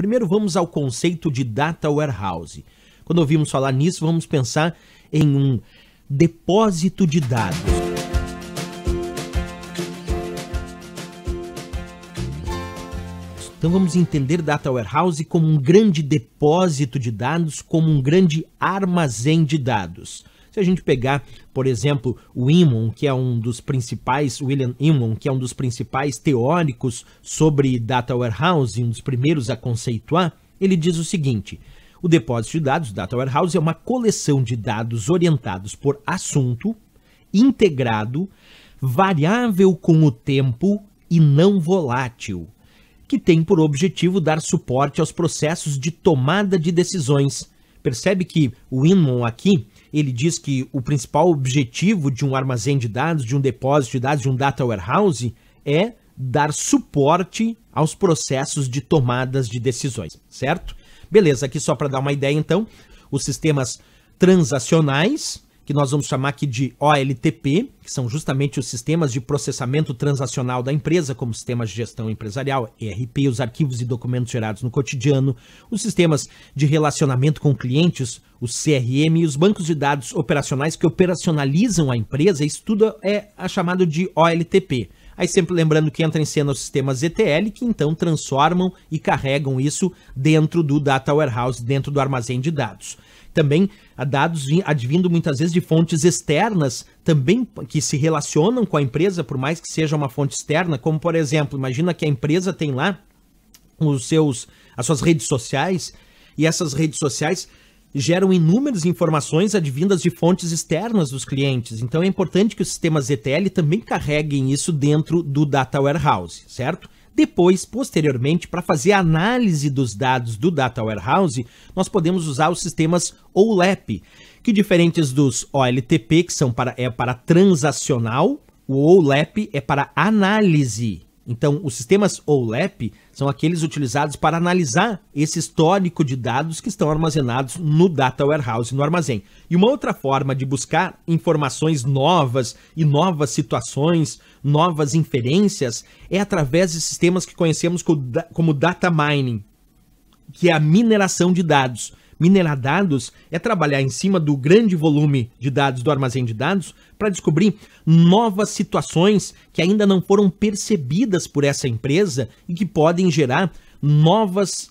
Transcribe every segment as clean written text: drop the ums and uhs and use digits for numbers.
Primeiro vamos ao conceito de Data Warehouse. Quando ouvimos falar nisso, vamos pensar em um depósito de dados. Então vamos entender Data Warehouse como um grande depósito de dados, como um grande armazém de dados. Se a gente pegar, por exemplo, o Inman, que é um dos principais, William Inman, que é um dos principais teóricos sobre Data Warehouse, um dos primeiros a conceituar, ele diz o seguinte: o depósito de dados, Data Warehouse, é uma coleção de dados orientados por assunto, integrado, variável com o tempo e não volátil, que tem por objetivo dar suporte aos processos de tomada de decisões. Percebe que o Inman aqui, ele diz que o principal objetivo de um armazém de dados, de um depósito de dados, de um Data Warehouse, é dar suporte aos processos de tomadas de decisões, certo? Beleza, aqui só para dar uma ideia então, os sistemas transacionais, que nós vamos chamar aqui de OLTP, que são justamente os sistemas de processamento transacional da empresa, como sistemas de gestão empresarial, ERP, os arquivos e documentos gerados no cotidiano, os sistemas de relacionamento com clientes, os CRM, e os bancos de dados operacionais que operacionalizam a empresa. Isso tudo é chamado de OLTP. Aí sempre lembrando que entra em cena os sistemas ETL, que então transformam e carregam isso dentro do Data Warehouse, dentro do armazém de dados. Também dados advindo muitas vezes de fontes externas, também que se relacionam com a empresa, por mais que seja uma fonte externa, como por exemplo, imagina que a empresa tem lá as suas redes sociais, e essas redes sociais geram inúmeras informações advindas de fontes externas dos clientes. Então é importante que os sistemas ETL também carreguem isso dentro do Data Warehouse, certo? Depois, posteriormente, para fazer a análise dos dados do Data Warehouse, nós podemos usar os sistemas OLAP, que diferentes dos OLTP, que são para transacional, o OLAP é para análise. Então, os sistemas OLAP são aqueles utilizados para analisar esse histórico de dados que estão armazenados no Data Warehouse, no armazém. E uma outra forma de buscar informações novas e novas situações, novas inferências, é através de sistemas que conhecemos como Data Mining, que é a mineração de dados. Minerar dados é trabalhar em cima do grande volume de dados do armazém de dados para descobrir novas situações que ainda não foram percebidas por essa empresa e que podem gerar novas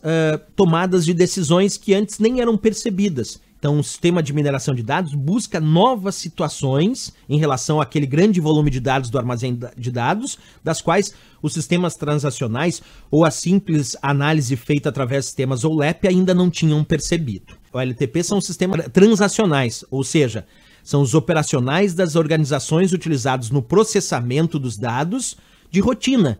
tomadas de decisões que antes nem eram percebidas. Então, o sistema de mineração de dados busca novas situações em relação àquele grande volume de dados do armazém de dados, das quais os sistemas transacionais ou a simples análise feita através de sistemas OLAP ainda não tinham percebido. O LTP são sistemas transacionais, ou seja, são os operacionais das organizações utilizados no processamento dos dados de rotina,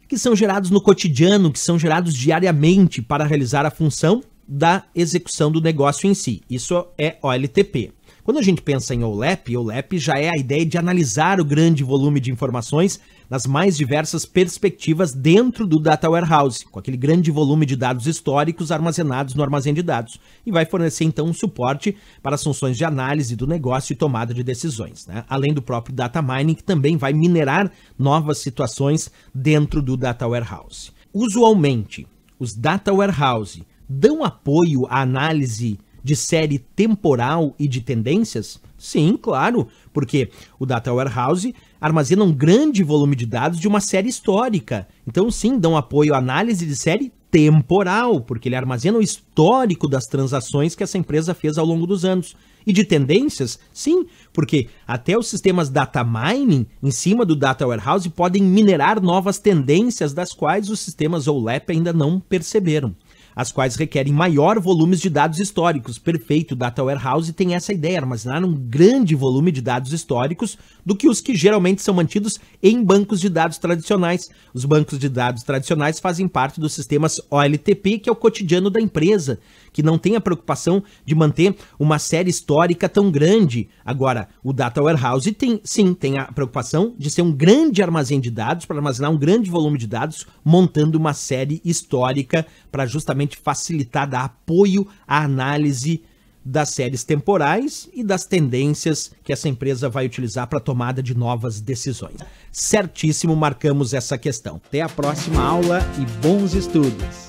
que são gerados no cotidiano, que são gerados diariamente para realizar a função da execução do negócio em si. Isso é OLTP. Quando a gente pensa em OLAP, OLAP já é a ideia de analisar o grande volume de informações nas mais diversas perspectivas dentro do Data Warehouse, com aquele grande volume de dados históricos armazenados no armazém de dados, e vai fornecer então um suporte para as funções de análise do negócio e tomada de decisões, né? Além do próprio Data Mining, que também vai minerar novas situações dentro do Data Warehouse. Usualmente, os Data Warehouse dão apoio à análise de série temporal e de tendências? Sim, claro, porque o Data Warehouse armazena um grande volume de dados de uma série histórica. Então, sim, dão apoio à análise de série temporal, porque ele armazena o histórico das transações que essa empresa fez ao longo dos anos. E de tendências? Sim, porque até os sistemas Data Mining, em cima do Data Warehouse, podem minerar novas tendências das quais os sistemas OLAP ainda não perceberam, as quais requerem maior volumes de dados históricos. Perfeito, o Data Warehouse tem essa ideia, armazenar um grande volume de dados históricos do que os que geralmente são mantidos em bancos de dados tradicionais. Os bancos de dados tradicionais fazem parte dos sistemas OLTP, que é o cotidiano da empresa, que não tem a preocupação de manter uma série histórica tão grande. Agora, o Data Warehouse tem a preocupação de ser um grande armazém de dados, para armazenar um grande volume de dados, montando uma série histórica para justamente facilitar, dar apoio à análise das séries temporais e das tendências que essa empresa vai utilizar para a tomada de novas decisões. Certíssimo, marcamos essa questão. Até a próxima aula e bons estudos!